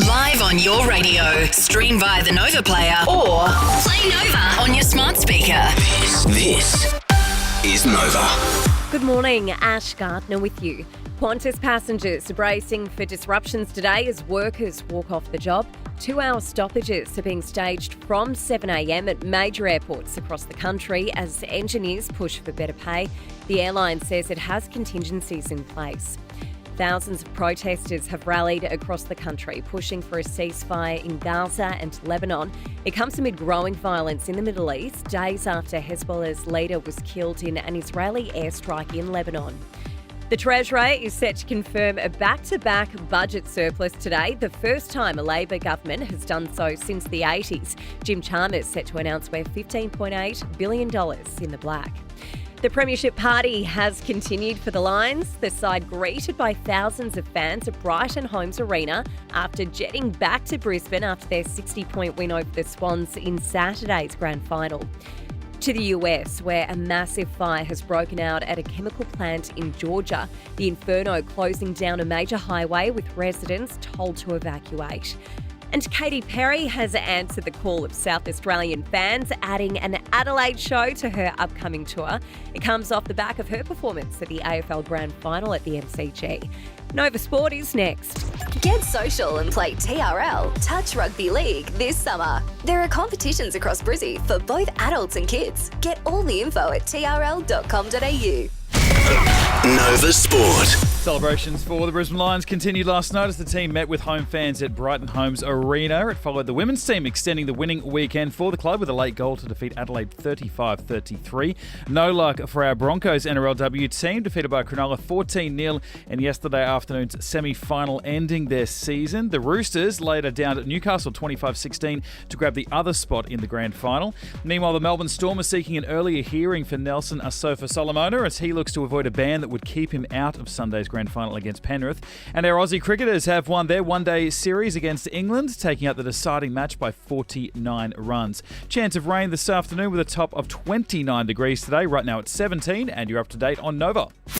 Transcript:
Live on your radio. Stream via the Nova player or play Nova on your smart speaker. This is Nova. Good morning, Ash Gardner with you. Qantas passengers are bracing for disruptions today as workers walk off the job. 2-hour stoppages are being staged from 7 a.m. at major airports across the country as engineers push for better pay. The airline says it has contingencies in place. Thousands of protesters have rallied across the country, pushing for a ceasefire in Gaza and Lebanon. It comes amid growing violence in the Middle East, days after Hezbollah's leader was killed in an Israeli airstrike in Lebanon. The Treasurer is set to confirm a back-to-back budget surplus today, the first time a Labor government has done so since the 80s. Jim Chalmers set to announce we're $15.8 billion in the black. The Premiership party has continued for the Lions, the side greeted by thousands of fans at Brighton Homes Arena after jetting back to Brisbane after their 60-point win over the Swans in Saturday's grand final. To the US, where a massive fire has broken out at a chemical plant in Georgia, the inferno closing down a major highway with residents told to evacuate. And Katy Perry has answered the call of South Australian fans, adding an Adelaide show to her upcoming tour. It comes off the back of her performance at the AFL Grand Final at the MCG. Nova Sport is next. Get social and play TRL Touch Rugby League this summer. There are competitions across Brizzy for both adults and kids. Get all the info at trl.com.au. Nova Sport. Celebrations for the Brisbane Lions continued last night as the team met with home fans at Brighton Homes Arena. It followed the women's team extending the winning weekend for the club with a late goal to defeat Adelaide 35-33. No luck for our Broncos NRLW team, defeated by Cronulla 14-0 in yesterday afternoon's semi-final, ending their season. The Roosters later down at Newcastle 25-16 to grab the other spot in the grand final. Meanwhile, the Melbourne Storm are seeking an earlier hearing for Nelson Asofa-Solomona as he looks to avoid a ban that would keep him out of Sunday's grand final against Penrith. And our Aussie cricketers have won their one-day series against England, taking out the deciding match by 49 runs. Chance of rain this afternoon with a top of 29 degrees today. Right now it's 17, and you're up to date on Nova.